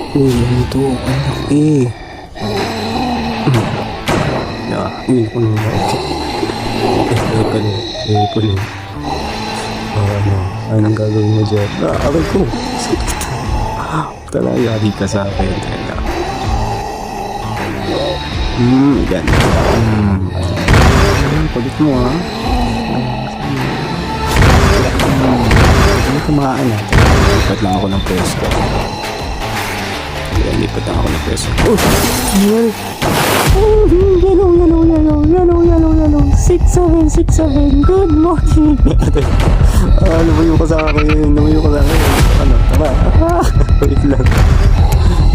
Uy, ano to? Ang laki. Uy, ano na? Pwede. Anong gagawin mo dyan? Aray ko. Sakit. Talayari ka sa akin. Yan. Pagit mo ha. Ano kumaan ha? Lipat lang ako ng pwesto. Lipat lang ako ng pwesto. Yellow. 6-7. Good morning. Lumayo ka sa akin. Ano? Tara. Wait lang.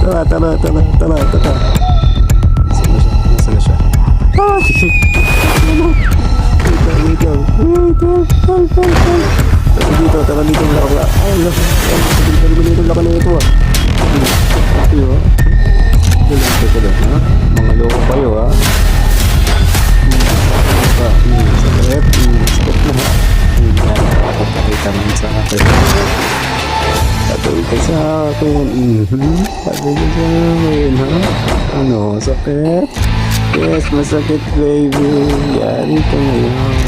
Tara. Nasaan na siya? Wait lang. Tara dito. Laka na ito ah. Teka lang ha. Mga loko kayo ha. Sakit na ha. Pakita mo sa akin. Patuloy ka sa akin. Ha. Ano? Sakit? Yes, masakit baby. Yari ka ngayon.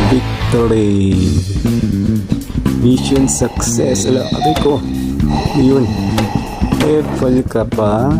Victory. Mission success. Alam ko. Yun. Careful ka pa.